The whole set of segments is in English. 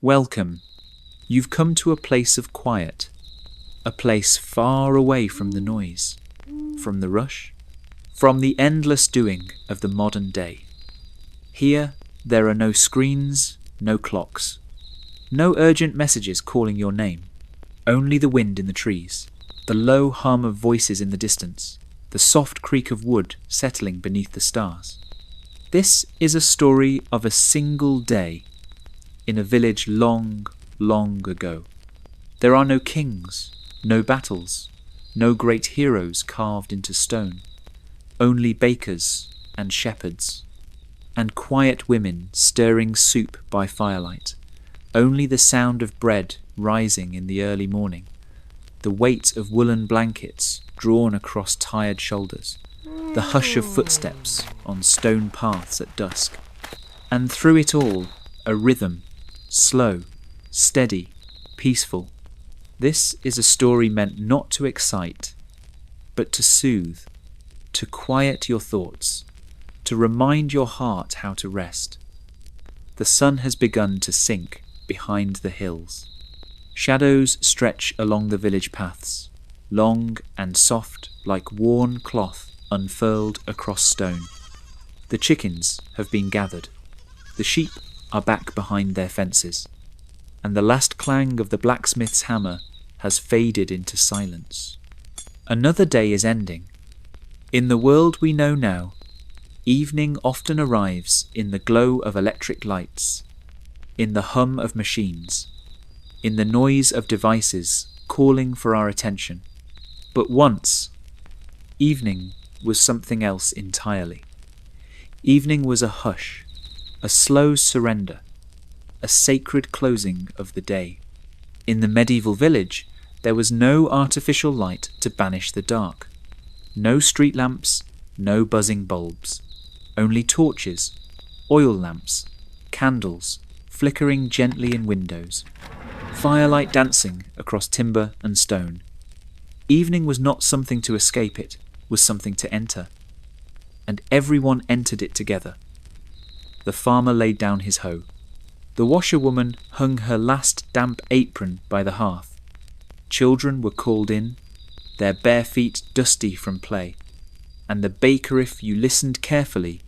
Welcome. You've come to a place of quiet, a place far away from the noise, from the rush, from the endless doing of the modern day. Here, there are no screens, no clocks, no urgent messages calling your name, only the wind in the trees, the low hum of voices in the distance, the soft creak of wood settling beneath the stars. This is a story of a single day in a village long, long ago. There are no kings, no battles, no great heroes carved into stone, only bakers and shepherds, and quiet women stirring soup by firelight, only the sound of bread rising in the early morning, the weight of woolen blankets drawn across tired shoulders, the hush of footsteps on stone paths at dusk, and through it all, a rhythm, slow, steady, peaceful. This is a story meant not to excite, but to soothe, to quiet your thoughts, to remind your heart how to rest. The sun has begun to sink behind the hills. Shadows stretch along the village paths, long and soft like worn cloth unfurled across stone. The chickens have been gathered. The sheep are back behind their fences, and the last clang of the blacksmith's hammer has faded into silence. Another day is ending. In the world we know now, evening often arrives in the glow of electric lights, in the hum of machines, in the noise of devices calling for our attention. But once, evening was something else entirely. Evening was a hush, a slow surrender, a sacred closing of the day. In the medieval village, there was no artificial light to banish the dark. No street lamps, no buzzing bulbs. Only torches, oil lamps, candles, flickering gently in windows. Firelight dancing across timber and stone. Evening was not something to escape, it was something to enter. And everyone entered it together. The farmer laid down his hoe. The washerwoman hung her last damp apron by the hearth. Children were called in, their bare feet dusty from play, and the baker, if you listened carefully,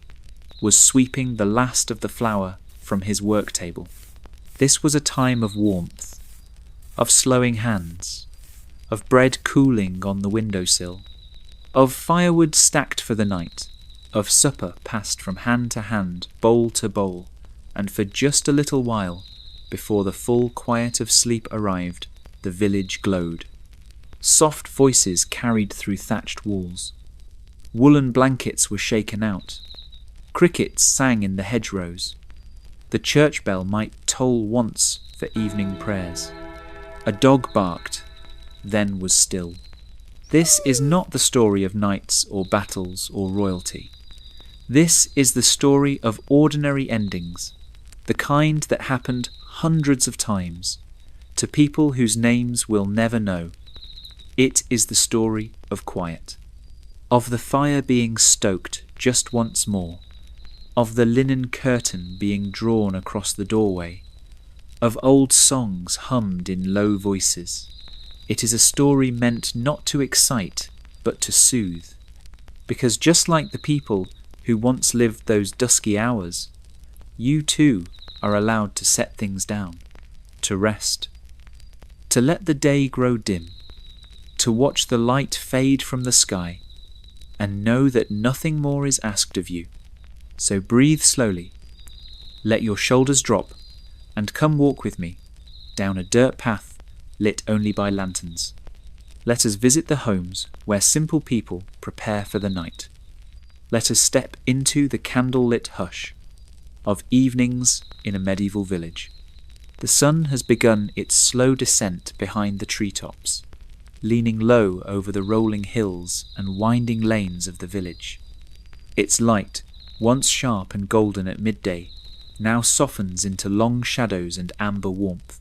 was sweeping the last of the flour from his work table. This was a time of warmth, of slowing hands, of bread cooling on the windowsill, of firewood stacked for the night, of supper passed from hand to hand, bowl to bowl, and for just a little while, before the full quiet of sleep arrived, the village glowed. Soft voices carried through thatched walls. Woolen blankets were shaken out. Crickets sang in the hedgerows. The church bell might toll once for evening prayers. A dog barked, then was still. This is not the story of knights or battles or royalty. This is the story of ordinary endings, the kind that happened hundreds of times, to people whose names we'll never know. It is the story of quiet, of the fire being stoked just once more, of the linen curtain being drawn across the doorway, of old songs hummed in low voices. It is a story meant not to excite, but to soothe, because just like the people who once lived those dusky hours, you too are allowed to set things down, to rest, to let the day grow dim, to watch the light fade from the sky, and know that nothing more is asked of you. So breathe slowly, let your shoulders drop, and come walk with me down a dirt path lit only by lanterns. Let us visit the homes where simple people prepare for the night. Let us step into the candle-lit hush of evenings in a medieval village. The sun has begun its slow descent behind the treetops, leaning low over the rolling hills and winding lanes of the village. Its light, once sharp and golden at midday, now softens into long shadows and amber warmth.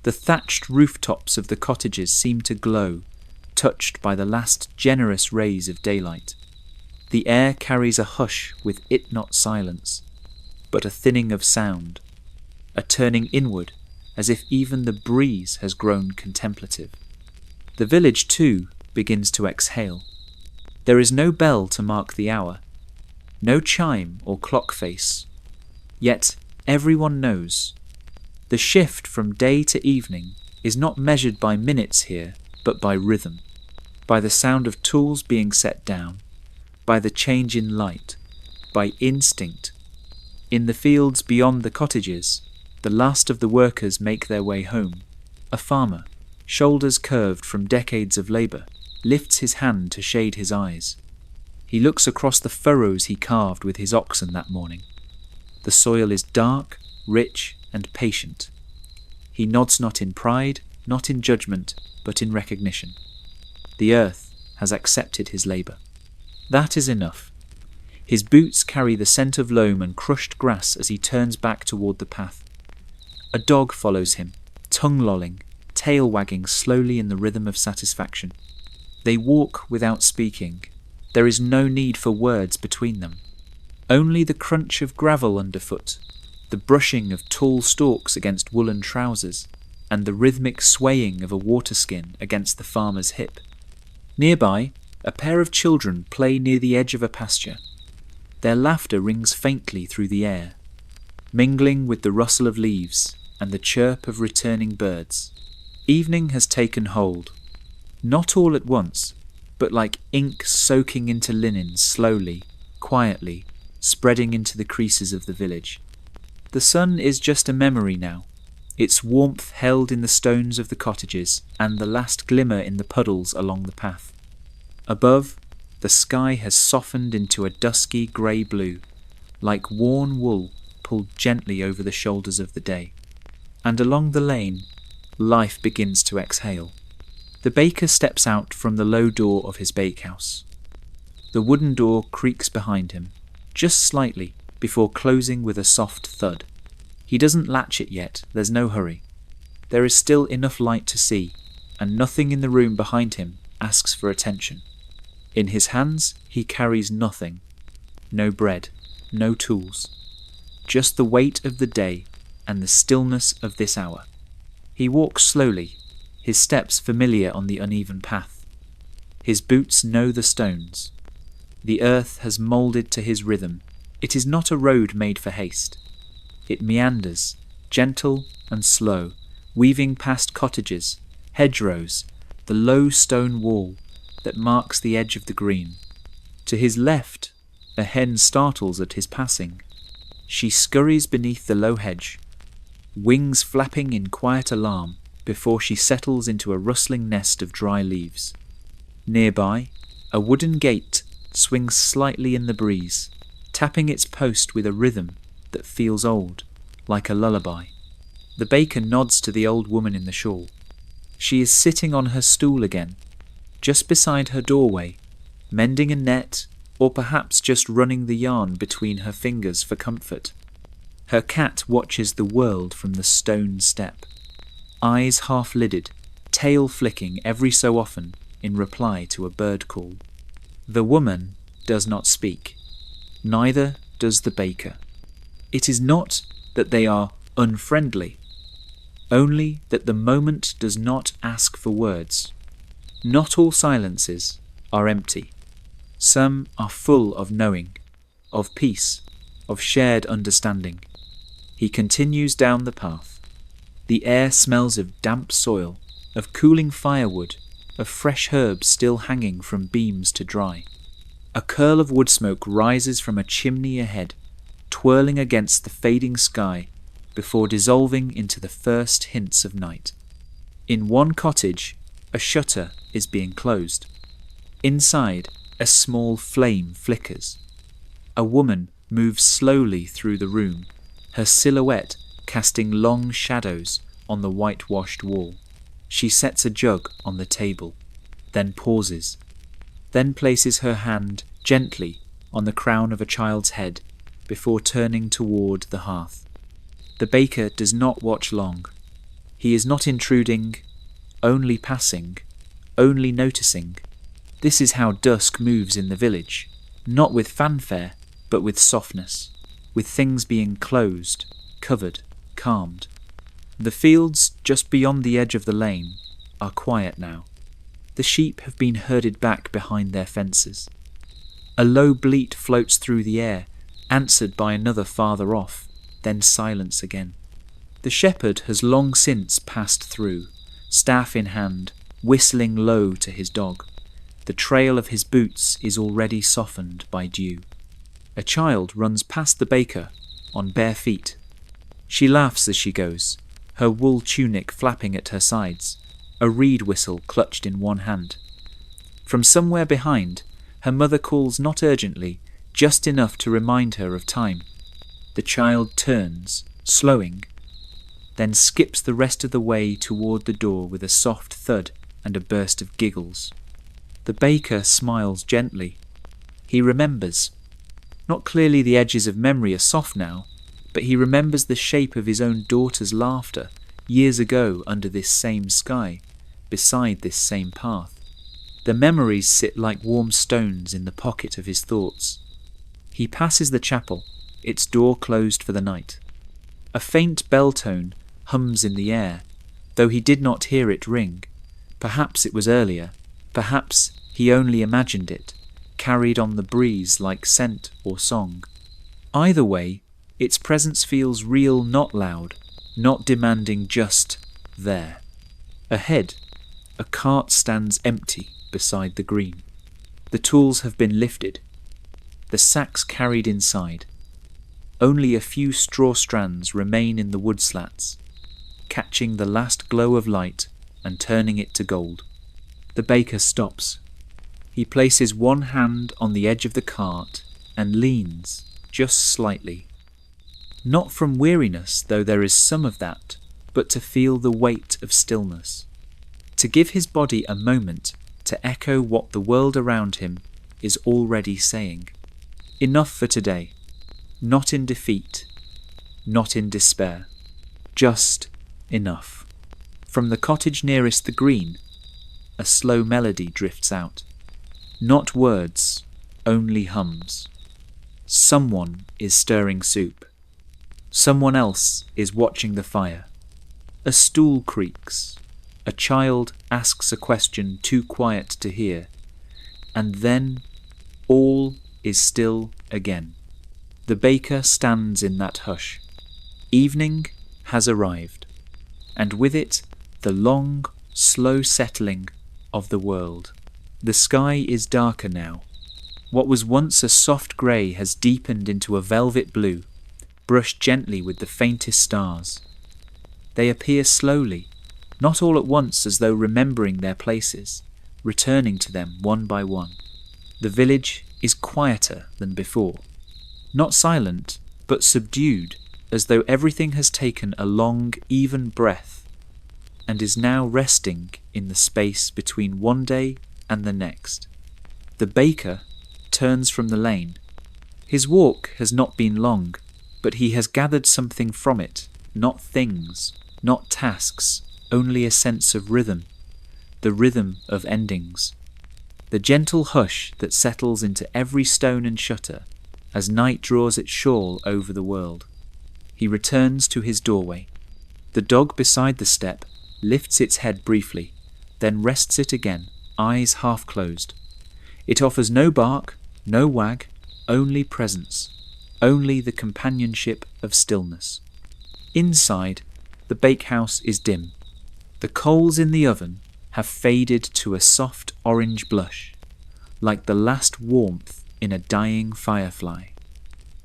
The thatched rooftops of the cottages seem to glow, touched by the last generous rays of daylight. The air carries a hush with it not silence, but a thinning of sound, a turning inward as if even the breeze has grown contemplative. The village, too, begins to exhale. There is no bell to mark the hour, no chime or clock face, yet everyone knows. The shift from day to evening is not measured by minutes here, but by rhythm, by the sound of tools being set down, by the change in light, by instinct. In the fields beyond the cottages, the last of the workers make their way home. A farmer, shoulders curved from decades of labour, lifts his hand to shade his eyes. He looks across the furrows he carved with his oxen that morning. The soil is dark, rich, and patient. He nods not in pride, not in judgment, but in recognition. The earth has accepted his labour. That is enough. His boots carry the scent of loam and crushed grass as he turns back toward the path. A dog follows him, tongue-lolling, tail wagging slowly in the rhythm of satisfaction. They walk without speaking. There is no need for words between them. Only the crunch of gravel underfoot, the brushing of tall stalks against woolen trousers, and the rhythmic swaying of a waterskin against the farmer's hip. Nearby, a pair of children play near the edge of a pasture. Their laughter rings faintly through the air, mingling with the rustle of leaves and the chirp of returning birds. Evening has taken hold, not all at once, but like ink soaking into linen slowly, quietly, spreading into the creases of the village. The sun is just a memory now, its warmth held in the stones of the cottages and the last glimmer in the puddles along the path. Above, the sky has softened into a dusky grey blue, like worn wool pulled gently over the shoulders of the day. And along the lane, life begins to exhale. The baker steps out from the low door of his bakehouse. The wooden door creaks behind him, just slightly, before closing with a soft thud. He doesn't latch it yet, there's no hurry. There is still enough light to see, and nothing in the room behind him asks for attention. In his hands he carries nothing. No bread, no tools. Just the weight of the day and the stillness of this hour. He walks slowly, his steps familiar on the uneven path. His boots know the stones. The earth has moulded to his rhythm. It is not a road made for haste. It meanders, gentle and slow, weaving past cottages, hedgerows, the low stone wall that marks the edge of the green. To his left, a hen startles at his passing. She scurries beneath the low hedge, wings flapping in quiet alarm before she settles into a rustling nest of dry leaves. Nearby, a wooden gate swings slightly in the breeze, tapping its post with a rhythm that feels old, like a lullaby. The baker nods to the old woman in the shawl. She is sitting on her stool again, just beside her doorway, mending a net or perhaps just running the yarn between her fingers for comfort. Her cat watches the world from the stone step, eyes half-lidded, tail flicking every so often in reply to a bird call. The woman does not speak. Neither does the baker. It is not that they are unfriendly, only that the moment does not ask for words. Not all silences are empty. Some are full of knowing, of peace, of shared understanding. He continues down the path. The air smells of damp soil, of cooling firewood, of fresh herbs still hanging from beams to dry. A curl of wood smoke rises from a chimney ahead, twirling against the fading sky before dissolving into the first hints of night. In one cottage, a shutter is being closed. Inside, a small flame flickers. A woman moves slowly through the room, her silhouette casting long shadows on the whitewashed wall. She sets a jug on the table, then pauses, then places her hand gently on the crown of a child's head before turning toward the hearth. The baker does not watch long. He is not intruding, only passing, only noticing. This is how dusk moves in the village, not with fanfare, but with softness, with things being closed, covered, calmed. The fields just beyond the edge of the lane are quiet now. The sheep have been herded back behind their fences. A low bleat floats through the air, answered by another farther off, then silence again. The shepherd has long since passed through, staff in hand, whistling low to his dog. The trail of his boots is already softened by dew. A child runs past the baker, on bare feet. She laughs as she goes, her wool tunic flapping at her sides, a reed whistle clutched in one hand. From somewhere behind, her mother calls not urgently, just enough to remind her of time. The child turns, slowing, then skips the rest of the way toward the door with a soft thud and a burst of giggles. The baker smiles gently. He remembers. Not clearly, the edges of memory are soft now, but he remembers the shape of his own daughter's laughter years ago under this same sky, beside this same path. The memories sit like warm stones in the pocket of his thoughts. He passes the chapel, its door closed for the night. A faint bell tone hums in the air, though he did not hear it ring. Perhaps it was earlier, perhaps he only imagined it, carried on the breeze like scent or song. Either way, its presence feels real, not loud, not demanding, just there. Ahead, a cart stands empty beside the green. The tools have been lifted, the sacks carried inside. Only a few straw strands remain in the wood slats, catching the last glow of light and turning it to gold. The baker stops. He places one hand on the edge of the cart and leans, just slightly. Not from weariness, though there is some of that, but to feel the weight of stillness. To give his body a moment to echo what the world around him is already saying. Enough for today. Not in defeat, not in despair. Just enough. From the cottage nearest the green, a slow melody drifts out. Not words, only hums. Someone is stirring soup. Someone else is watching the fire. A stool creaks. A child asks a question too quiet to hear. And then all is still again. The baker stands in that hush. Evening has arrived, and with it the long, slow settling of the world. The sky is darker now. What was once a soft grey has deepened into a velvet blue, brushed gently with the faintest stars. They appear slowly, not all at once, as though remembering their places, returning to them one by one. The village is quieter than before. Not silent, but subdued, as though everything has taken a long, even breath, and is now resting in the space between one day and the next. The baker turns from the lane. His walk has not been long, but he has gathered something from it, not things, not tasks, only a sense of rhythm, the rhythm of endings. The gentle hush that settles into every stone and shutter as night draws its shawl over the world. He returns to his doorway. The dog beside the step lifts its head briefly, then rests it again, eyes half closed. It offers no bark, no wag, only presence, only the companionship of stillness. Inside, the bakehouse is dim. The coals in the oven have faded to a soft orange blush, like the last warmth in a dying firefly.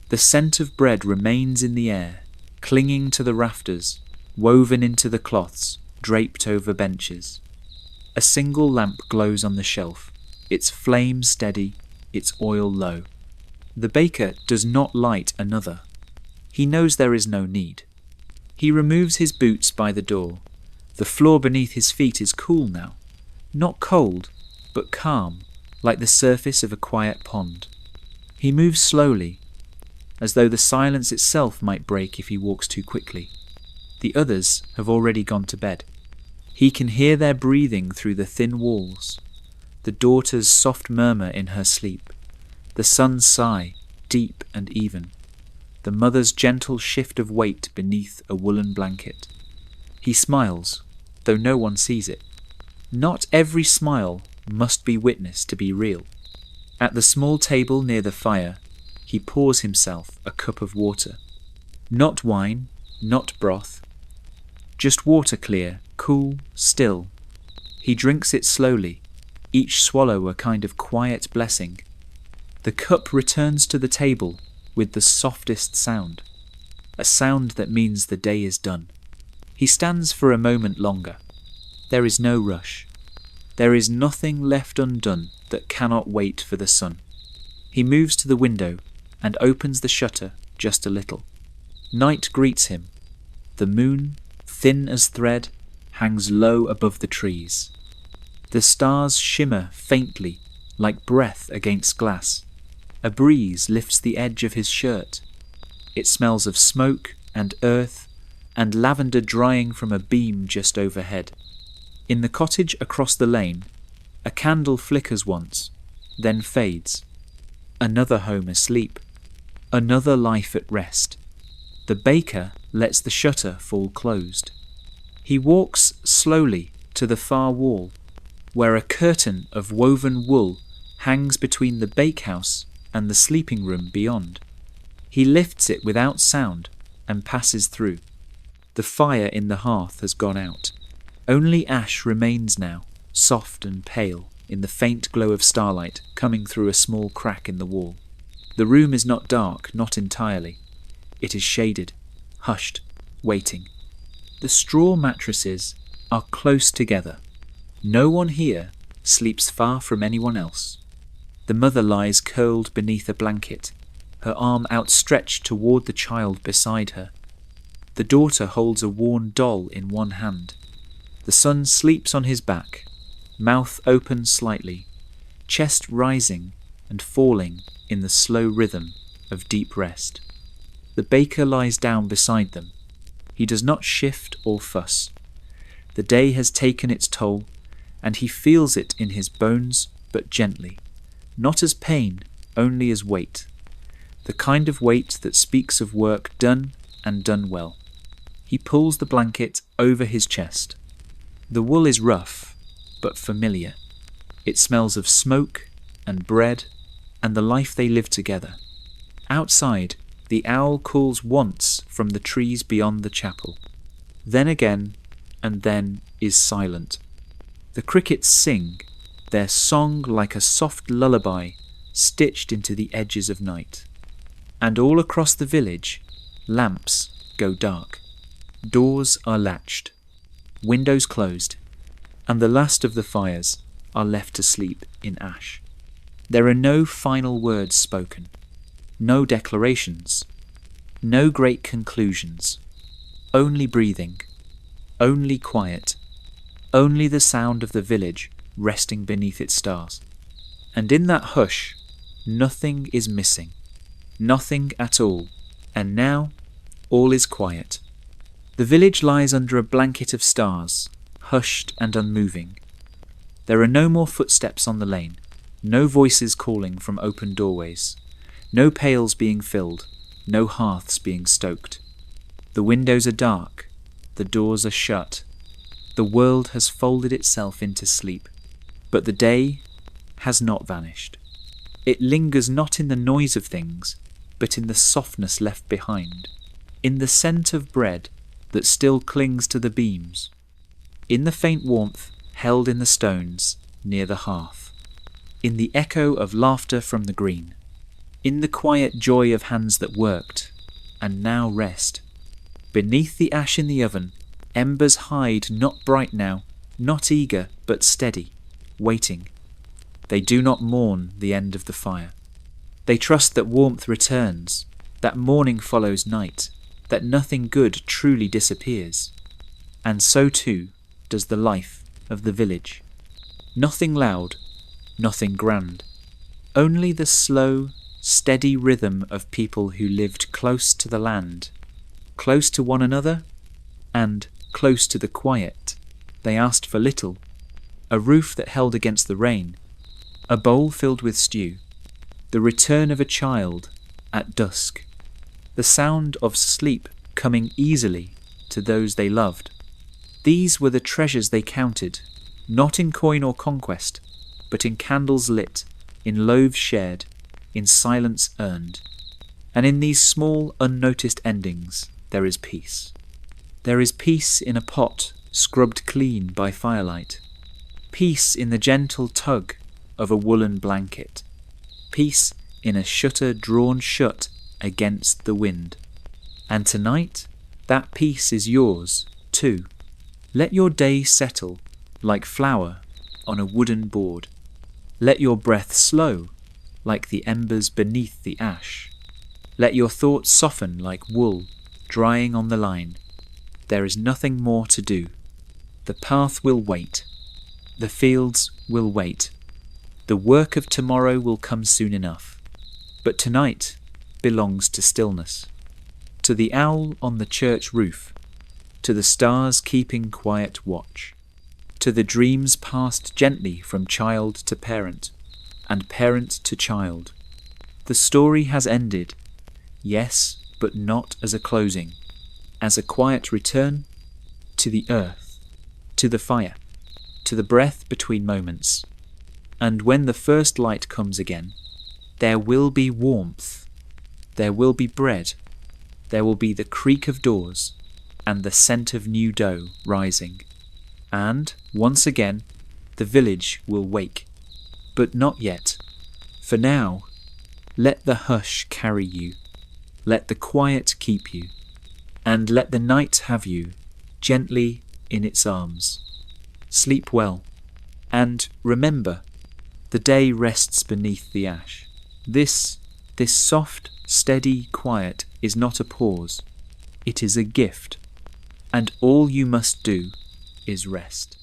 The scent of bread remains in the air, clinging to the rafters, woven into the cloths, draped over benches. A single lamp glows on the shelf, its flame steady, its oil low. The baker does not light another. He knows there is no need. He removes his boots by the door. The floor beneath his feet is cool now, not cold, but calm, like the surface of a quiet pond. He moves slowly, as though the silence itself might break if he walks too quickly. The others have already gone to bed. He can hear their breathing through the thin walls, the daughter's soft murmur in her sleep, the son's sigh, deep and even, the mother's gentle shift of weight beneath a woolen blanket. He smiles, though no one sees it. Not every smile must be witnessed to be real. At the small table near the fire, he pours himself a cup of water. Not wine, not broth. Just water clear, cool, still. He drinks it slowly, each swallow a kind of quiet blessing. The cup returns to the table with the softest sound, a sound that means the day is done. He stands for a moment longer. There is no rush. There is nothing left undone that cannot wait for the sun. He moves to the window and opens the shutter just a little. Night greets him. The moon, thin as thread, hangs low above the trees. The stars shimmer faintly, like breath against glass. A breeze lifts the edge of his shirt. It smells of smoke and earth and lavender drying from a beam just overhead. In the cottage across the lane, a candle flickers once, then fades. Another home asleep. Another life at rest. The baker lets the shutter fall closed. He walks slowly to the far wall, where a curtain of woven wool hangs between the bakehouse and the sleeping room beyond. He lifts it without sound and passes through. The fire in the hearth has gone out. Only ash remains now, soft and pale, in the faint glow of starlight coming through a small crack in the wall. The room is not dark, not entirely. It is shaded, hushed, waiting. The straw mattresses are close together. No one here sleeps far from anyone else. The mother lies curled beneath a blanket, her arm outstretched toward the child beside her. The daughter holds a worn doll in one hand. The son sleeps on his back, mouth open slightly, chest rising and falling in the slow rhythm of deep rest. The baker lies down beside them. He does not shift or fuss. The day has taken its toll, and he feels it in his bones, but gently, not as pain, only as weight, the kind of weight that speaks of work done and done well. He pulls the blanket over his chest. The wool is rough, but familiar. It smells of smoke and bread and the life they live together. Outside, the owl calls once from the trees beyond the chapel. Then again, and then is silent. The crickets sing, their song like a soft lullaby stitched into the edges of night. And all across the village, lamps go dark. Doors are latched, windows closed, and the last of the fires are left to sleep in ash. There are no final words spoken, no declarations, no great conclusions, only breathing, only quiet, only the sound of the village resting beneath its stars. And in that hush, nothing is missing, nothing at all, and now all is quiet. The village lies under a blanket of stars, hushed and unmoving. There are no more footsteps on the lane, no voices calling from open doorways, no pails being filled, no hearths being stoked. The windows are dark, the doors are shut. The world has folded itself into sleep, but the day has not vanished. It lingers not in the noise of things, but in the softness left behind, in the scent of bread that still clings to the beams, in the faint warmth held in the stones near the hearth, in the echo of laughter from the green, in the quiet joy of hands that worked and now rest. Beneath the ash in the oven, embers hide, not bright now, not eager, but steady, waiting. They do not mourn the end of the fire. They trust that warmth returns, that morning follows night, that nothing good truly disappears. And so too does the life of the village. Nothing loud, nothing grand, only the slow, steady rhythm of people who lived close to the land, close to one another, and close to the quiet. They asked for little, a roof that held against the rain, a bowl filled with stew, the return of a child at dusk, the sound of sleep coming easily to those they loved. These were the treasures they counted, not in coin or conquest, but in candles lit, in loaves shared, in silence earned. And in these small, unnoticed endings, there is peace. There is peace in a pot scrubbed clean by firelight, peace in the gentle tug of a woolen blanket, peace in a shutter drawn shut against the wind. And tonight, that peace is yours, too. Let your day settle like flour on a wooden board. Let your breath slow like the embers beneath the ash. Let your thoughts soften like wool drying on the line. There is nothing more to do. The path will wait. The fields will wait. The work of tomorrow will come soon enough. But tonight belongs to stillness, to the owl on the church roof, to the stars keeping quiet watch, to the dreams passed gently from child to parent, and parent to child. The story has ended, yes, but not as a closing, as a quiet return to the earth, to the fire, to the breath between moments. And when the first light comes again, there will be warmth, there will be bread, there will be the creak of doors and the scent of new dough rising. And, once again, the village will wake. But not yet. For now, let the hush carry you, let the quiet keep you, and let the night have you gently in its arms. Sleep well, and remember, the day rests beneath the ash. This soft, steady quiet is not a pause, it is a gift, and all you must do is rest.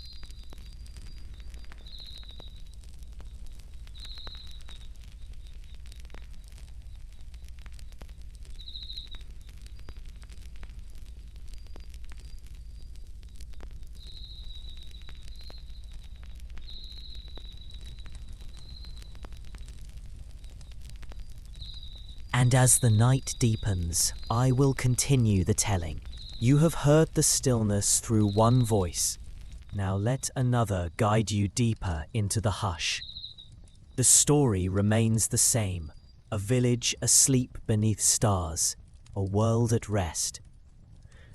And as the night deepens, I will continue the telling. You have heard the stillness through one voice. Now let another guide you deeper into the hush. The story remains the same. A village asleep beneath stars, a world at rest.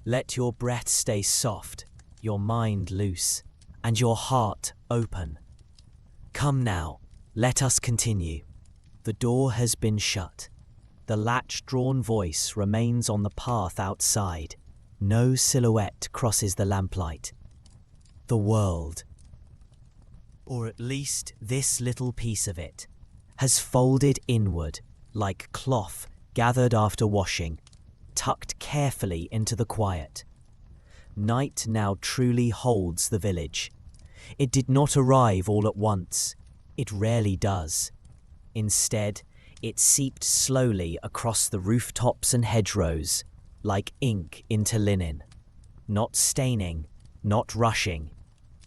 Let your breath stay soft, your mind loose, and your heart open. Come now, let us continue. The door has been shut. The latch-drawn voice remains on the path outside. No silhouette crosses the lamplight. The world, or at least this little piece of it, has folded inward like cloth gathered after washing, tucked carefully into the quiet. Night now truly holds the village. It did not arrive all at once. It rarely does. Instead, it seeped slowly across the rooftops and hedgerows, like ink into linen, not staining, not rushing,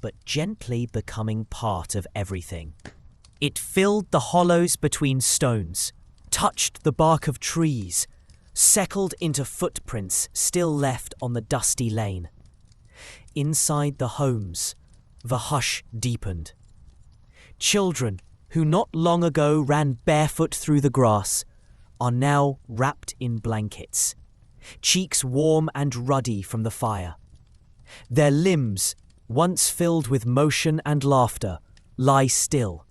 but gently becoming part of everything. It filled the hollows between stones, touched the bark of trees, settled into footprints still left on the dusty lane. Inside the homes, the hush deepened. Children who not long ago ran barefoot through the grass are now wrapped in blankets, cheeks warm and ruddy from the fire. Their limbs, once filled with motion and laughter, lie still,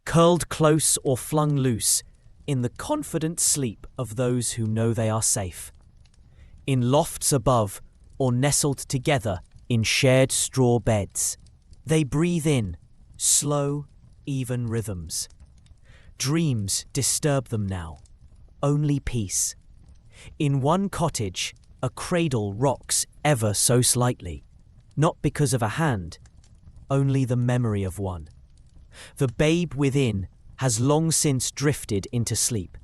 curled close or flung loose, in the confident sleep of those who know they are safe. In lofts above, or nestled together in shared straw beds, they breathe in slow, even rhythms. Dreams disturb them now, only peace. In one cottage, a cradle rocks ever so slightly, not because of a hand, only the memory of one. The babe within has long since drifted into sleep.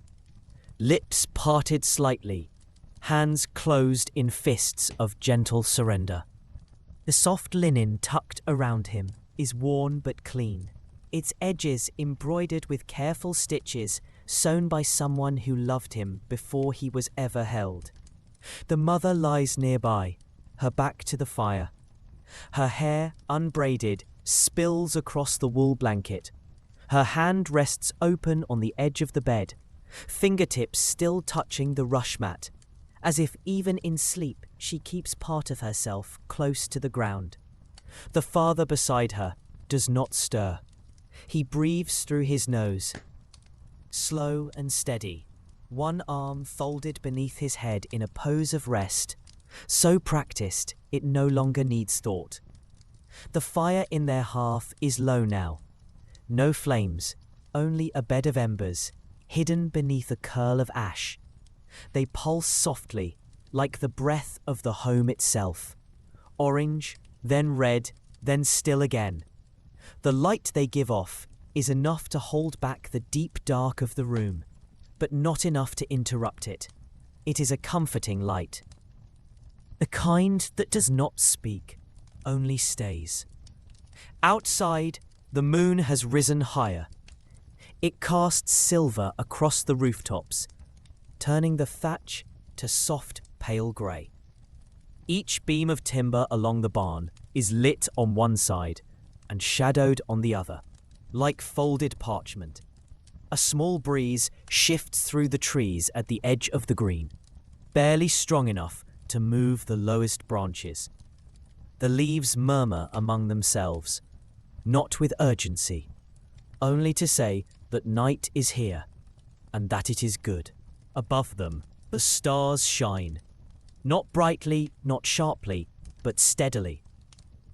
Lips parted slightly, hands closed in fists of gentle surrender. The soft linen tucked around him is worn but clean, its edges embroidered with careful stitches sewn by someone who loved him before he was ever held. The mother lies nearby, her back to the fire, Her hair, unbraided, spills across the wool blanket. Her hand rests open on the edge of the bed, fingertips still touching the rush mat, as if even in sleep she keeps part of herself close to the ground. The father beside her does not stir. He breathes through his nose, slow and steady, one arm folded beneath his head in a pose of rest, so practiced it no longer needs thought. The fire in their hearth is low now. No flames, only a bed of embers, hidden beneath a curl of ash. They pulse softly, like the breath of the home itself. Orange, then red, then still again. The light they give off is enough to hold back the deep dark of the room, but not enough to interrupt it. It is a comforting light. The kind that does not speak, only stays. Outside, the moon has risen higher. It casts silver across the rooftops, turning the thatch to soft, pale grey. Each beam of timber along the barn is lit on one side and shadowed on the other, like folded parchment. A small breeze shifts through the trees at the edge of the green, barely strong enough to move the lowest branches. The leaves murmur among themselves, not with urgency, only to say that night is here and that it is good. Above them, the stars shine, not brightly, not sharply, but steadily.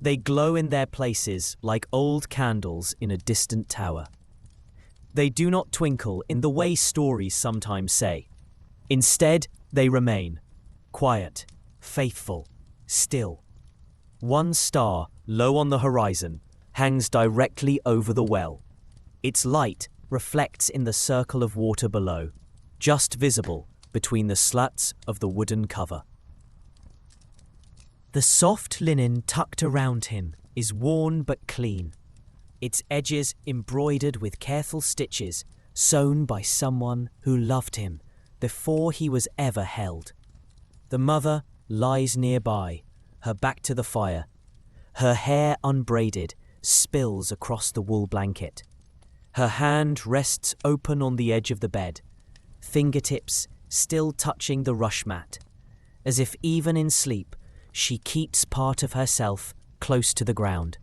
They glow in their places like old candles in a distant tower. They do not twinkle in the way stories sometimes say. Instead, they remain quiet, faithful, still. One star, low on the horizon, hangs directly over the well. Its light reflects in the circle of water below, just visible between the slats of the wooden cover. The soft linen tucked around him is worn but clean, its edges embroidered with careful stitches sewn by someone who loved him before he was ever held. The mother lies nearby, her back to the fire. Her hair unbraided spills across the wool blanket. Her hand rests open on the edge of the bed, fingertips still touching the rush mat, as if even in sleep she keeps part of herself close to the ground.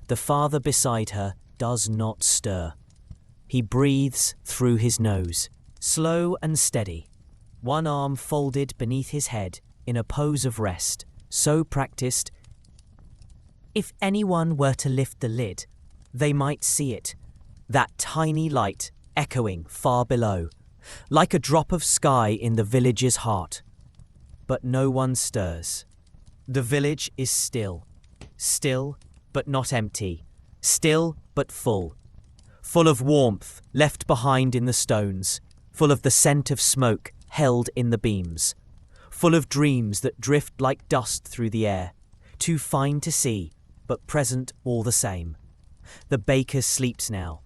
The father beside her does not stir. He breathes through his nose, slow and steady, one arm folded beneath his head in a pose of rest, so practiced. If anyone were to lift the lid, they might see it, that tiny light echoing far below, like a drop of sky in the village's heart. But no one stirs. The village is still, still but not empty, still but full, full of warmth left behind in the stones, full of the scent of smoke held in the beams, full of dreams that drift like dust through the air, too fine to see, but present all the same. The baker sleeps now.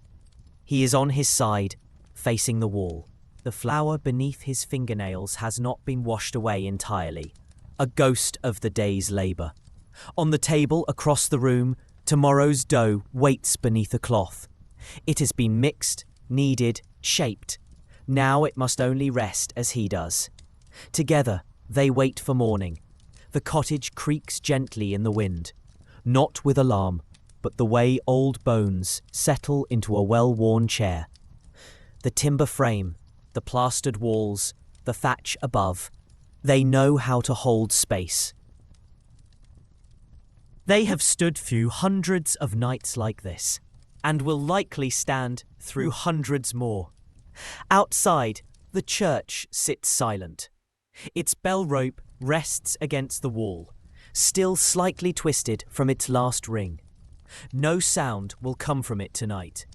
He is on his side, facing the wall. The flour beneath his fingernails has not been washed away entirely, a ghost of the day's labour. On the table across the room, tomorrow's dough waits beneath a cloth. It has been mixed, kneaded, shaped. Now it must only rest as he does. Together, they wait for morning. The cottage creaks gently in the wind, not with alarm, but the way old bones settle into a well-worn chair. The timber frame, the plastered walls, the thatch above, they know how to hold space. They have stood through hundreds of nights like this, and will likely stand through hundreds more. Outside, the church sits silent. Its bell rope rests against the wall, still slightly twisted from its last ring. No sound will come from it tonight.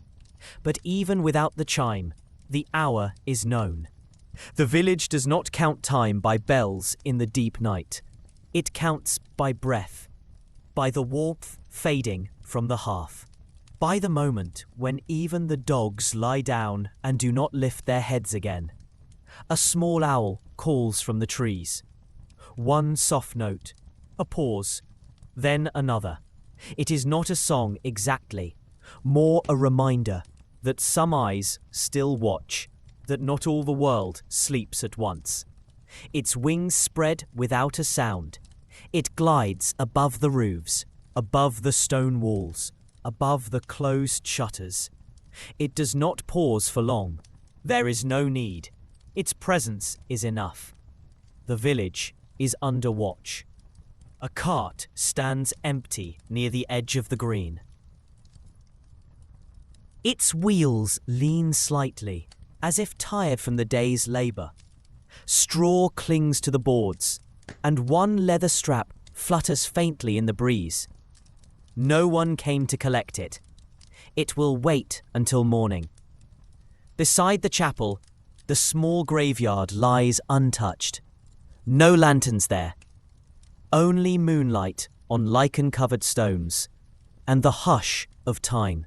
But even without the chime, the hour is known. The village does not count time by bells in the deep night. It counts by breath, by the warmth fading from the hearth, by the moment when even the dogs lie down and do not lift their heads again. A small owl calls from the trees. One soft note, a pause, Then another. It is not a song exactly, more a reminder that some eyes still watch, that not all the world sleeps at once. Its wings spread without a sound. It glides above the roofs, above the stone walls, above the closed shutters. It does not pause for long. There is no need. Its presence is enough. The village is under watch. A cart stands empty near the edge of the green. Its wheels lean slightly, as if tired from the day's labour. Straw clings to the boards, and one leather strap flutters faintly in the breeze. No one came to collect it. It will wait until morning. Beside the chapel, the small graveyard lies untouched. No lanterns there. Only moonlight on lichen-covered stones, and the hush of time.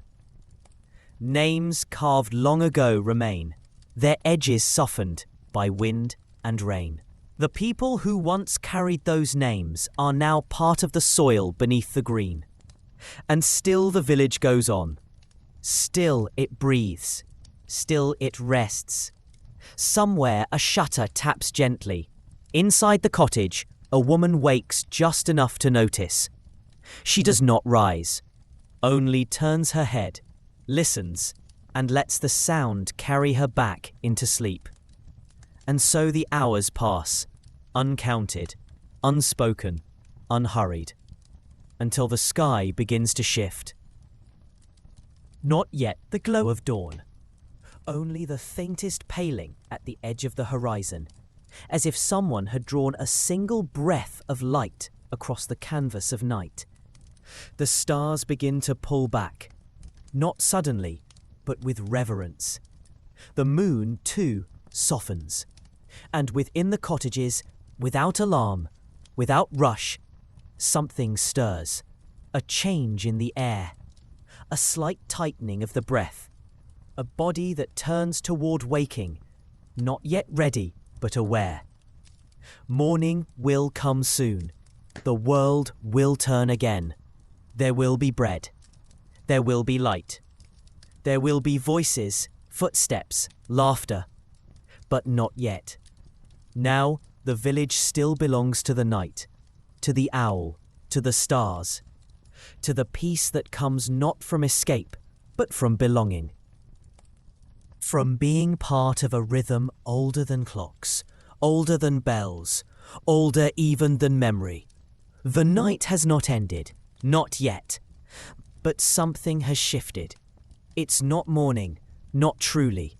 Names carved long ago remain, their edges softened by wind and rain. The people who once carried those names are now part of the soil beneath the green. And still the village goes on. Still it breathes. Still it rests. Somewhere a shutter taps gently. Inside the cottage, a woman wakes just enough to notice. She does not rise, only turns her head, listens, and lets the sound carry her back into sleep. And so the hours pass, uncounted, unspoken, unhurried, until the sky begins to shift. Not yet the glow of dawn, only the faintest paling at the edge of the horizon, as if someone had drawn a single breath of light across the canvas of night. The stars begin to pull back, not suddenly, but with reverence. The moon, too, softens, and within the cottages, without alarm, without rush, something stirs, a change in the air, a slight tightening of the breath, a body that turns toward waking, not yet ready, but aware. Morning will come soon. The world will turn again. There will be bread. There will be light. There will be voices, footsteps, laughter. But not yet. Now the village still belongs to the night, to the owl, to the stars, to the peace that comes not from escape, but from belonging. From being part of a rhythm older than clocks, older than bells, older even than memory. The night has not ended, not yet, but something has shifted. It's not morning, not truly,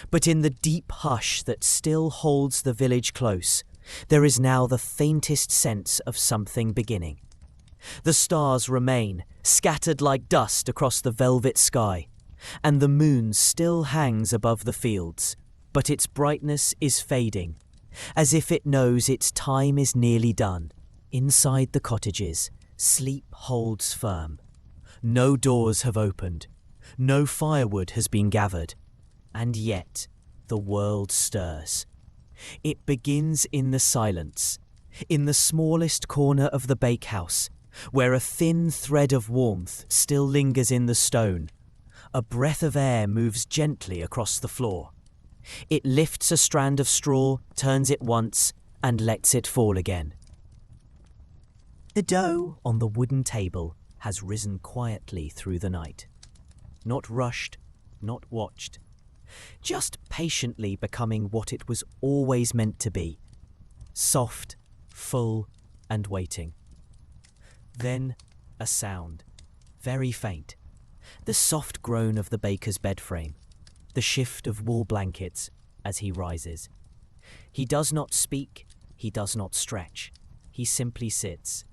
but in the deep hush that still holds the village close, there is now the faintest sense of something beginning. The stars remain, scattered like dust across the velvet sky, and the moon still hangs above the fields, but its brightness is fading, as if it knows its time is nearly done. Inside the cottages, sleep holds firm. No doors have opened, no firewood has been gathered, and yet the world stirs. It begins in the silence, in the smallest corner of the bakehouse, where a thin thread of warmth still lingers in the stone. A breath of air moves gently across the floor. It lifts a strand of straw, turns it once, and lets it fall again. The dough on the wooden table has risen quietly through the night. Not rushed, not watched. Just patiently becoming what it was always meant to be. Soft, full, and waiting. Then a sound, very faint. The soft groan of the baker's bed frame, the shift of wool blankets as he rises. He does not speak, he does not stretch. He simply sits.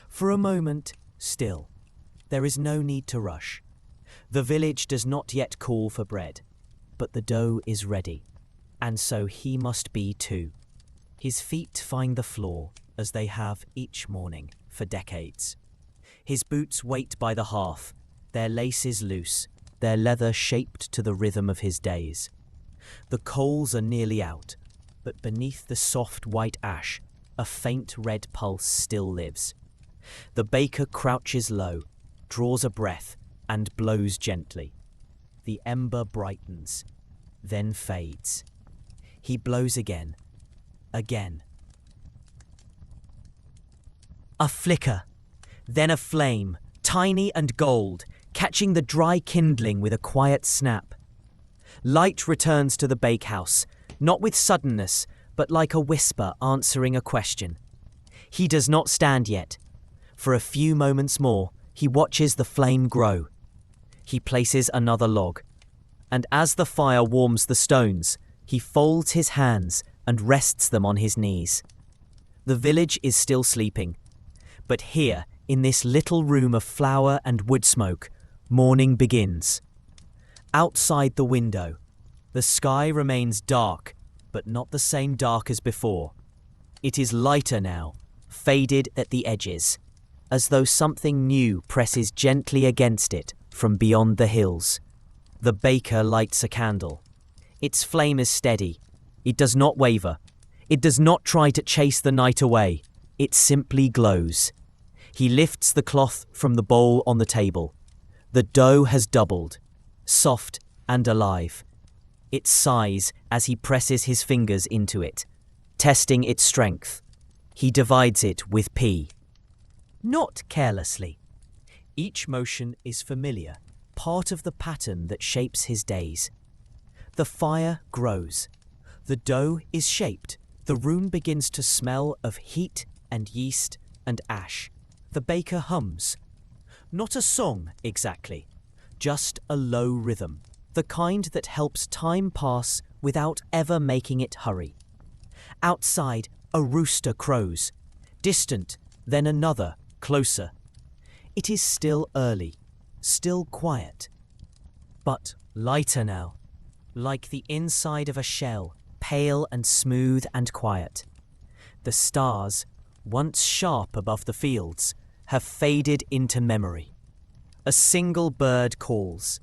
For a moment, still. There is no need to rush. The village does not yet call for bread, but the dough is ready, and so he must be too. His feet find the floor as they have each morning for decades. His boots wait by the hearth, their laces loose, their leather shaped to the rhythm of his days. The coals are nearly out, but beneath the soft white ash, a faint red pulse still lives. The baker crouches low, draws a breath, and blows gently. The ember brightens, then fades. He blows again. Again. A flicker, then a flame, tiny and gold, catching the dry kindling with a quiet snap. Light returns to the bakehouse, not with suddenness, but like a whisper answering a question. He does not stand yet. For a few moments more, he watches the flame grow. He places another log, and as the fire warms the stones, he folds his hands and rests them on his knees. The village is still sleeping, but here, in this little room of flour and wood smoke, morning begins. Outside the window, the sky remains dark, but not the same dark as before. It is lighter now, faded at the edges, as though something new presses gently against it from beyond the hills. The baker lights a candle. Its flame is steady. It does not waver. It does not try to chase the night away. It simply glows. He lifts the cloth from the bowl on the table. The dough has doubled, soft and alive. It sighs as he presses his fingers into it, testing its strength. He divides it with pea. Not carelessly. Each motion is familiar, part of the pattern that shapes his days. The fire grows. The dough is shaped. The room begins to smell of heat and yeast and ash. The baker hums. Not a song, exactly. Just a low rhythm. The kind that helps time pass without ever making it hurry. Outside, a rooster crows. Distant, then another, closer. It is still early, still quiet. But lighter now, like the inside of a shell, pale and smooth and quiet. The stars, once sharp above the fields, have faded into memory. A single bird calls.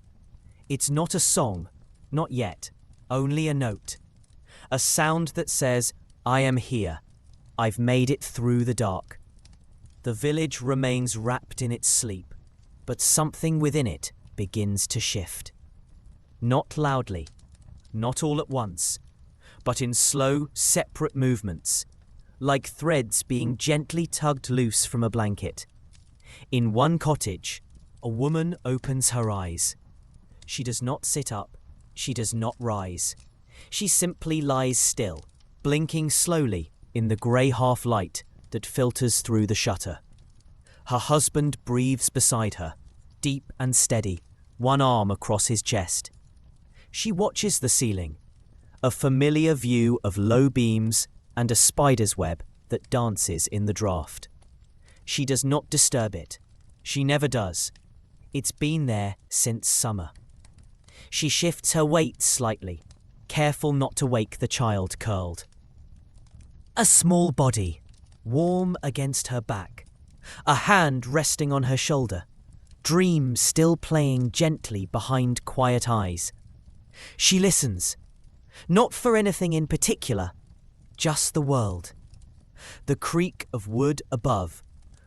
It's not a song, not yet, only a note. A sound that says, I am here. I've made it through the dark. The village remains wrapped in its sleep, but something within it begins to shift. Not loudly, not all at once, but in slow, separate movements, like threads being gently tugged loose from a blanket. In one cottage, a woman opens her eyes. She does not sit up, she does not rise. She simply lies still, blinking slowly in the grey half-light that filters through the shutter. Her husband breathes beside her, deep and steady, one arm across his chest. She watches the ceiling, a familiar view of low beams and a spider's web that dances in the draught. She does not disturb it. She never does. It's been there since summer. She shifts her weight slightly, careful not to wake the child curled. A small body, warm against her back, a hand resting on her shoulder, dream still playing gently behind quiet eyes. She listens, not for anything in particular, just the world. The creak of wood above,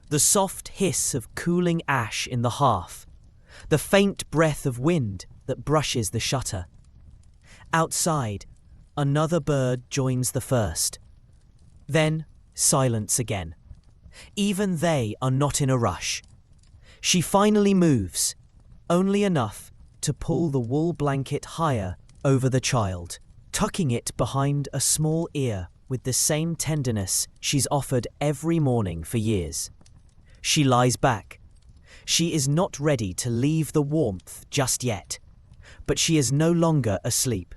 the soft hiss of cooling ash in the hearth, the faint breath of wind that brushes the shutter. Outside, another bird joins the first. Then silence again. Even they are not in a rush. She finally moves, only enough to pull the wool blanket higher over the child, tucking it behind a small ear with the same tenderness she's offered every morning for years. She lies back. She is not ready to leave the warmth just yet, but she is no longer asleep.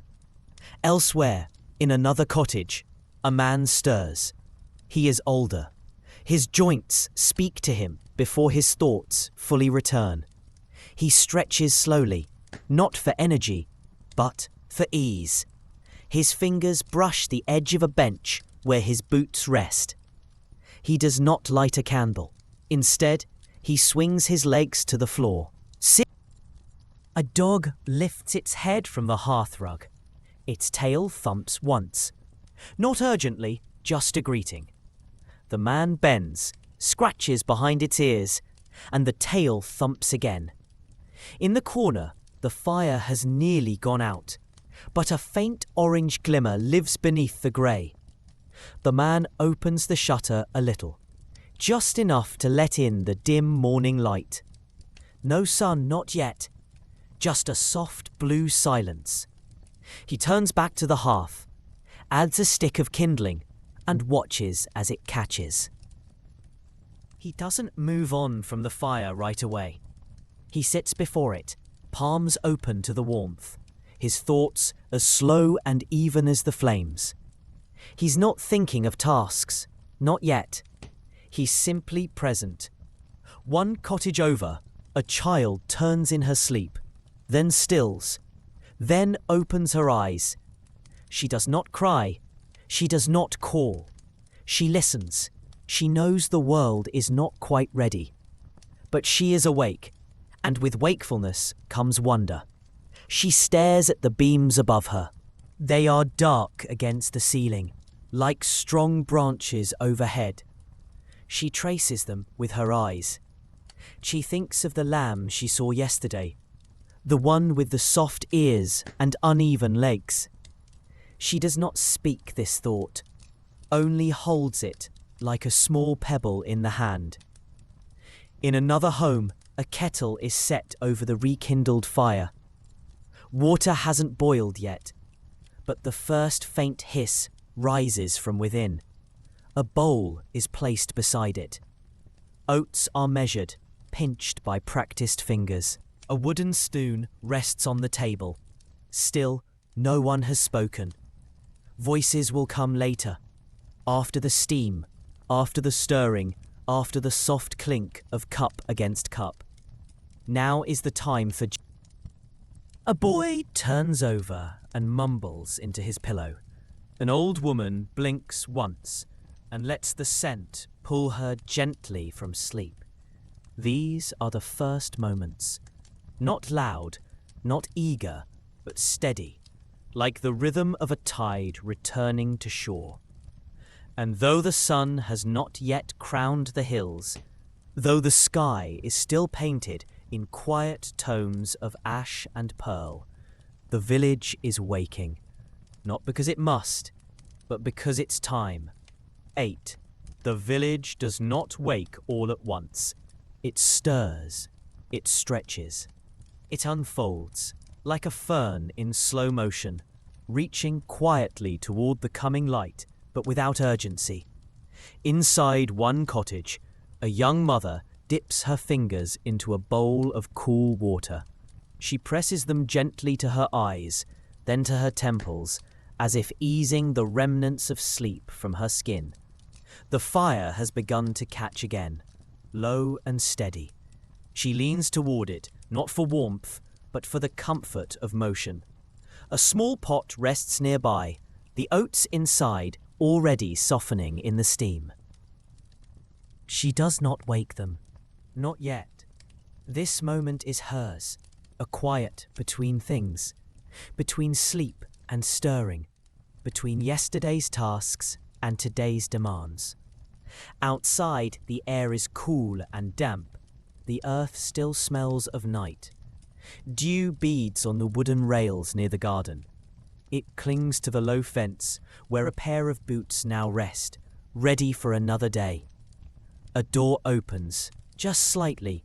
Elsewhere, in another cottage, a man stirs. He is older. His joints speak to him before his thoughts fully return. He stretches slowly, not for energy, but for ease. His fingers brush the edge of a bench where his boots rest. He does not light a candle. Instead, he swings his legs to the floor. A dog lifts its head from the hearthrug. Its tail thumps once. Not urgently, just a greeting. The man bends, scratches behind its ears, and the tail thumps again. In the corner, the fire has nearly gone out, but a faint orange glimmer lives beneath the grey. The man opens the shutter a little, just enough to let in the dim morning light. No sun, not yet, just a soft blue silence. He turns back to the hearth, adds a stick of kindling, and watches as it catches. He doesn't move on from the fire right away. He sits before it, palms open to the warmth, his thoughts as slow and even as the flames. He's not thinking of tasks, not yet. He's simply present. One cottage over, a child turns in her sleep, then stills, then opens her eyes. She does not cry. She does not call. She listens. She knows the world is not quite ready. But she is awake, and with wakefulness comes wonder. She stares at the beams above her. They are dark against the ceiling, like strong branches overhead. She traces them with her eyes. She thinks of the lamb she saw yesterday, the one with the soft ears and uneven legs. She does not speak this thought, only holds it like a small pebble in the hand. In another home, a kettle is set over the rekindled fire. Water hasn't boiled yet, but the first faint hiss rises from within. A bowl is placed beside it. Oats are measured, pinched by practiced fingers. A wooden spoon rests on the table. Still, no one has spoken. Voices will come later, after the steam, after the stirring, after the soft clink of cup against cup. Now is the time for... A boy turns over and mumbles into his pillow. An old woman blinks once and lets the scent pull her gently from sleep. These are the first moments. Not loud, not eager, but steady, like the rhythm of a tide returning to shore. And though the sun has not yet crowned the hills, though the sky is still painted in quiet tones of ash and pearl, the village is waking, not because it must, but because it's time. 8. The village does not wake all at once. It stirs, it stretches. It unfolds, like a fern in slow motion, reaching quietly toward the coming light, but without urgency. Inside one cottage, a young mother dips her fingers into a bowl of cool water. She presses them gently to her eyes, then to her temples, as if easing the remnants of sleep from her skin. The fire has begun to catch again, low and steady. She leans toward it, not for warmth, but for the comfort of motion. A small pot rests nearby, the oats inside already softening in the steam. She does not wake them. Not yet. This moment is hers, a quiet between things, between sleep and stirring, between yesterday's tasks and today's demands. Outside, the air is cool and damp. The earth still smells of night. Dew beads on the wooden rails near the garden. It clings to the low fence, where a pair of boots now rest, ready for another day. A door opens, just slightly,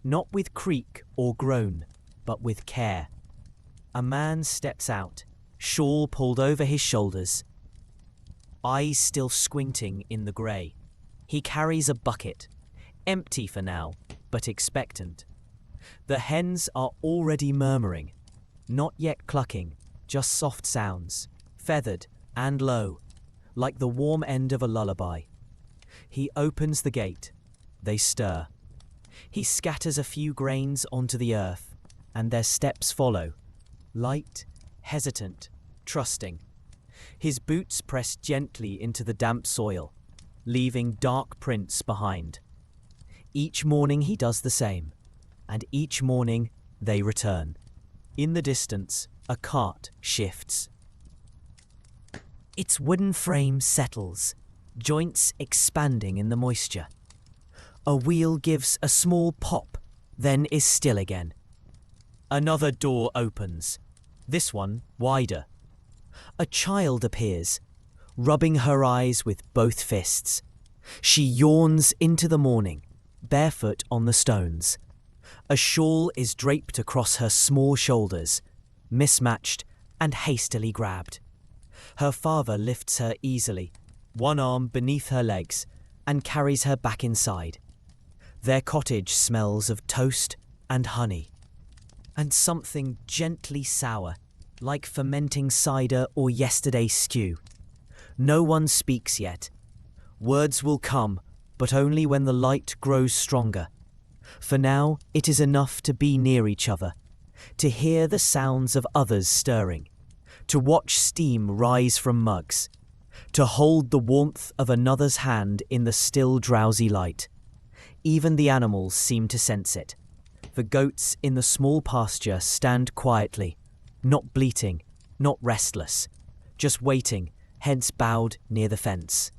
not with creak or groan, but with care. A man steps out, shawl pulled over his shoulders, eyes still squinting in the grey. He carries a bucket, empty for now, but expectant. The hens are already murmuring, not yet clucking, just soft sounds, feathered and low, like the warm end of a lullaby. He opens the gate. They stir. He scatters a few grains onto the earth, and their steps follow, light, hesitant, trusting. His boots press gently into the damp soil, leaving dark prints behind. Each morning he does the same, and each morning they return. In the distance, a cart shifts. Its wooden frame settles, joints expanding in the moisture. A wheel gives a small pop, then is still again. Another door opens, this one wider. A child appears, rubbing her eyes with both fists. She yawns into the morning, barefoot on the stones. A shawl is draped across her small shoulders, mismatched and hastily grabbed. Her father lifts her easily, one arm beneath her legs, and carries her back inside. Their cottage smells of toast and honey, and something gently sour, like fermenting cider or yesterday's stew. No one speaks yet. Words will come, but only when the light grows stronger. For now, it is enough to be near each other, to hear the sounds of others stirring, to watch steam rise from mugs, to hold the warmth of another's hand in the still drowsy light. Even the animals seem to sense it. The goats in the small pasture stand quietly, not bleating, not restless, just waiting, heads bowed near the fence.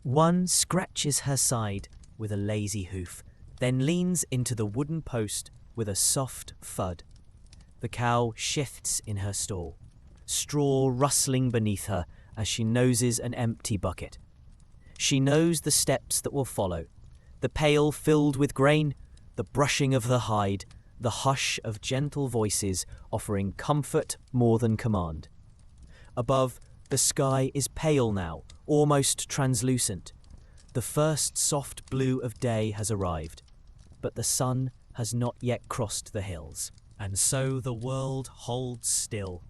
One scratches her side with a lazy hoof, then leans into the wooden post with a soft thud. The cow shifts in her stall, straw rustling beneath her as she noses an empty bucket. She knows the steps that will follow, the pail filled with grain, the brushing of the hide, the hush of gentle voices offering comfort more than command. Above, the sky is pale now, almost translucent. The first soft blue of day has arrived, but the sun has not yet crossed the hills. And so the world holds still,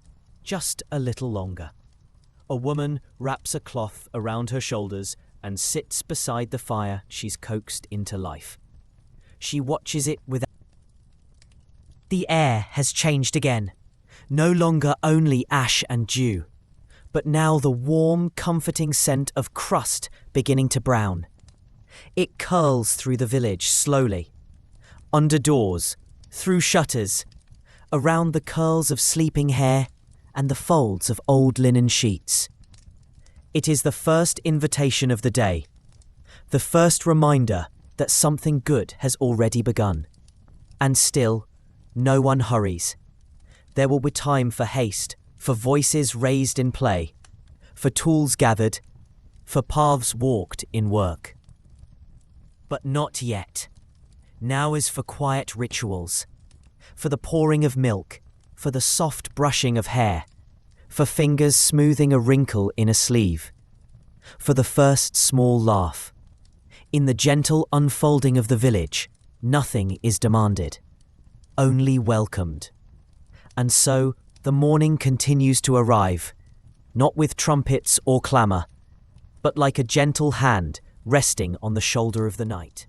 just a little longer. A woman wraps a cloth around her shoulders and sits beside the fire she's coaxed into life. She watches it with... The air has changed again. No longer only ash and dew, but now the warm, comforting scent of crust beginning to brown. It curls through the village slowly, under doors, through shutters, around the curls of sleeping hair and the folds of old linen sheets. It is the first invitation of the day, the first reminder that something good has already begun. And still, no one hurries. There will be time for haste, for voices raised in play, for tools gathered, for paths walked in work. But not yet. Now is for quiet rituals, for the pouring of milk, for the soft brushing of hair, for fingers smoothing a wrinkle in a sleeve, for the first small laugh. In the gentle unfolding of the village, nothing is demanded, only welcomed. And so the morning continues to arrive, not with trumpets or clamour, but like a gentle hand resting on the shoulder of the night.